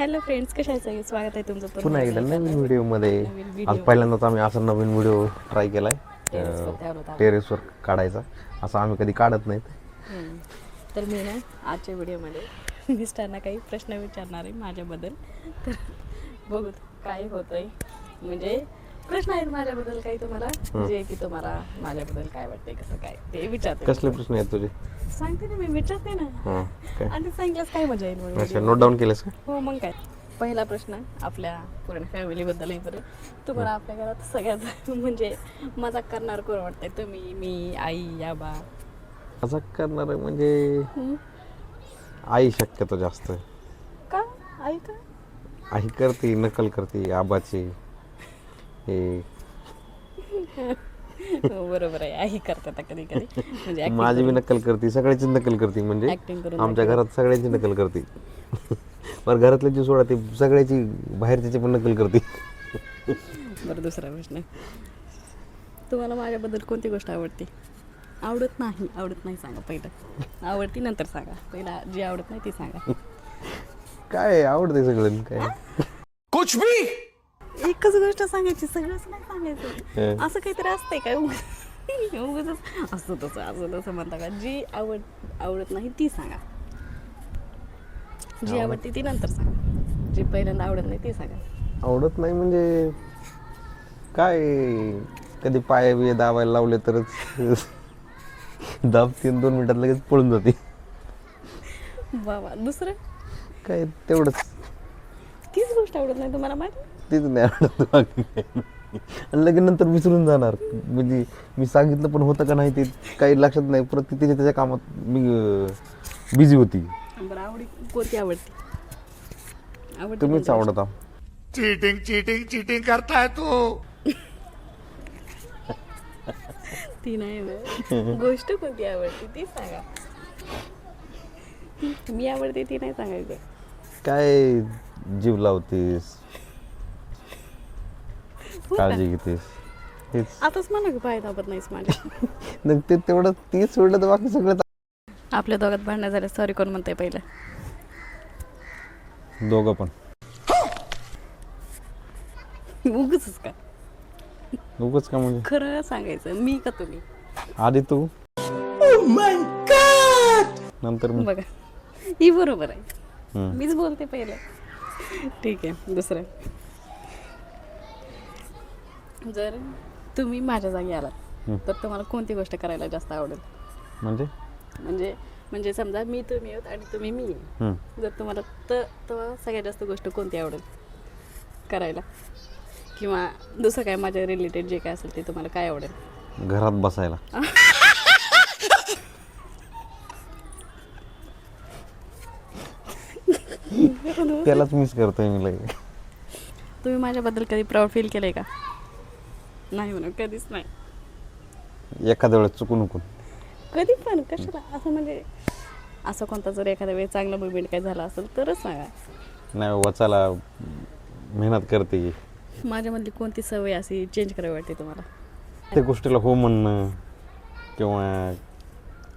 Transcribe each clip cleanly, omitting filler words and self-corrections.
Hello friends, कशा आहे? स्वागत आहे तुमचं पुन्हा एकदा नवीन व्हिडिओमध्ये. नवीन आज पहिल्यांदाच आम्ही असा नवीन व्हिडिओ ट्राय केलाय टेरेसवर टेरेसवर काढायचा. असं आम्ही कधी काढत नाहीत. तर मी ना आजच्या व्हिडिओमध्ये मिस्टरांना काही प्रश्न विचारणार आहे माझ्याबद्दल. तर बघू काय होतंय. म्हणजे प्रश्न आहेत माझ्याबद्दल काही तुम्हाला, जे की तुम्हाला माझ्याबद्दल काय वाटतंय, कसं काय ते विचारते. कसले प्रश्न आहेत तुझे? सांगते ना, मी विचारते ना. काय आणि सांगितलंच काय मजा येईल अच्छा, मग. नोट डाऊन केलंस का? हो मग काय. पहिला प्रश्न आपल्या पूर्ण फॅमिलीबद्दल आहे. बरं, तुम्हाला आपल्या घरात सगळ्यात म्हणजे मजाक करणार कोण वाटतंय? तुम्ही, मी, आई, आबा? मजाक करणार म्हणजे आई शक्यतो जास्त. का आई? का आई करते, नकल करते आबाची. हे बरोबर आहे, आई करतात कधी कधी. म्हणजे माझी बी नकल करते, सगळ्याची नकल करते. म्हणजे ऍक्टिंग करून आमच्या घरात सगळ्यांची नकल करते. बरं, घरातल्या जी सोडा ती सगळ्याची बाहेरची पण नकल करते. बरं, दुसरा प्रश्न. तुम्हाला माझ्याबद्दल कोणती गोष्ट आवडते? आवडत नाही सांगा पहिलं. आवडती नंतर सांगा. पहिला जी आवडत नाही ती सांगा. काय आवडते सगळं? काय कुछ भी एकच गोष्ट सांगायची, सगळंच नाही सांगायचं. असं काहीतरी असतंय काय? उगाच असं तसं म्हणता का? जी आवडत नाही ती सांगा. जी आवडते ती नंतर सांगा. जी पहिल्यांदा आवडत नाही ती सांगा. आवडत नाही म्हणजे काय? कधी पाय बिय दाबायला लावले तरच दाबते, 2 मिनिटात लगेच पळून जाते. बाबा, दुसरं काय तेवढंच. तीच गोष्ट आवडत नाही तुम्हाला? माहिती तीच नाही आवडत. बाकी काही नाही. आणि लगेच नंतर विसरून जाणार. म्हणजे मी सांगितलं पण होतं का नाही ते काही लक्षात नाही. परत ती त्याच्या कामात मी बिझी होती. बरं, कोणती आवडते? तुम्हीच आवडता. चीटिंग चीटिंग चीटिंग करता है तू. ती नाही ना. गोष्ट कोणती आवडते ती सांगा. मी आवडते ती नाही सांगायचं. काय जीव लावतेस, काळजी घेतेस, हेच. आताच म्हणा की पाय दाबत नाहीस माझ्या. मग ते तेवढं ती सोडलं तर बाकी सगळं. आपल्या दोघात भांडणं झाले, सॉरी कोण म्हणतंय पहिलं? दोघं पण. उगच का? उगाच का म्हणजे? खरं सांगायचं. मी का तुम्ही? आधी तू, नंतर मी. बघा, ही बरोबर आहे. मीच बोलते पहिलं. ठीक आहे. दुसरं, जर तुम्ही माझ्या जागी आलात तर तुम्हाला कोणती गोष्ट करायला जास्त आवडेल? म्हणजे समजा मी तुम्ही आहोत आणि तुम्ही मी आहे. जर तुम्हाला तर सगळ्यात जास्त गोष्ट कोणती आवडेल करायला? किंवा दुसरं काय माझ्या रिलेटेड जे काय असेल ते तुम्हाला काय आवडेल? घरात बसायला. त्यालाच मिस करतोय मी लगे. तुम्ही माझ्याबद्दल कधी प्राऊड फील केलंय का? नाही म्हणून कधीच नाही. एखाद्या वेळेस चुकून कधी पण कशाला असं? म्हणजे असं कोणता जर एखाद्या वेळेस चांगला मुवमेंट काय झाला असेल तरच सांगा. नाही, वाचायला मेहनत करते. माझ्यामधली कोणती सवय अशी चेंज करावी वाटते तुम्हाला? त्या गोष्टीला हो म्हणणं किंवा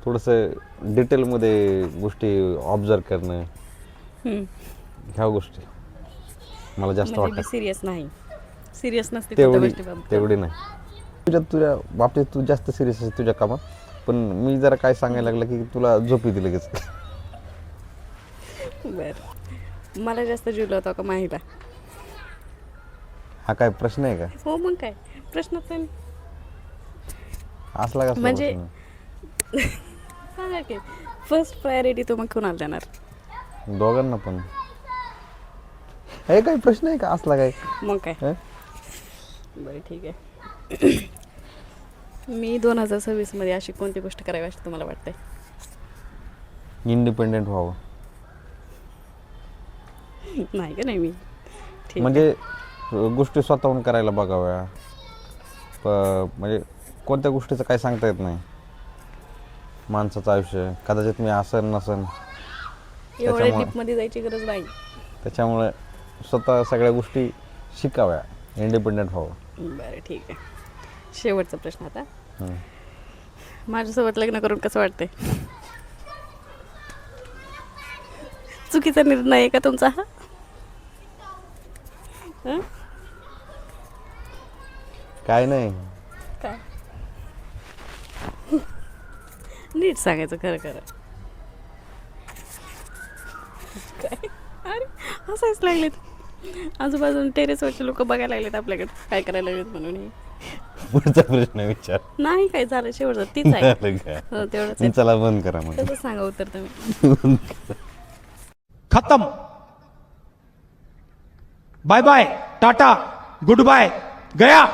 थोडंसं डिटेलमध्ये गोष्टी ऑब्झर्व करणं, ह्या गोष्टी मला जास्त म्हणजे वाटतं. सिरियस नाही, सिरियस नसते कोणत्या तेवढी गोष्टीबाबत. नाही. तुझ्या बाबतीत तू जास्त सिरियस असते तुझ्या कामात. पण मी जरा काय सांगायला लागलं की तुला झोप येते लगेच. बरं, मला जास्त जीव लावतो का माहीला? हा काय प्रश्न आहे का? हो मग काय प्रश्नच आहे. असला का म्हणजे सांगा की फर्स्ट प्रायोरिटी तुम्ही कोणाला देणार? दोघांना पण. हे काय प्रश्न आहे का असला काय? मग काय. बरं, ठीक आहे. मी 2026 मध्ये अशी कोणती गोष्ट करावी अशी तुम्हाला वाटतंय? इंडिपेंडेंट व्हावं. नाही का? नाही मी म्हणजे गोष्टी स्वतःहून करायला बघाव्या. म्हणजे कोणत्या गोष्टीचं काय सांगता येत नाही. माणसाचं आयुष्य कदाचित मी असन नसन, एवढ्या डीपमध्ये जायची गरज नाही. त्याच्यामुळे स्वतः सगळ्या गोष्टी शिकाव्या, इंडिपेंडेंट व्हावं. बरं, ठीक आहे. शेवटचा प्रश्न आता. माझ्यासोबत लग्न करून कसं वाटतंय? चुकीचा निर्णय आहे का तुमचा हा? हं? काय नाही. काय नीट सांगायचं खरं खरं. काय अरे हसायच लागलेत आजूबाजून टेरेसवरचे लोक बघायला लागलेत आपल्याकडे काय करायला लागलेत म्हणून हे. पुढचा प्रश्न विचार. नाही काय झालं शेवटचं तीच आहे. झालं का? हो, तेवढंच आहे. चला बंद करा मग. तसं सांगा उत्तर तुम्ही. खत्म. Bye bye, tata, goodbye, गया.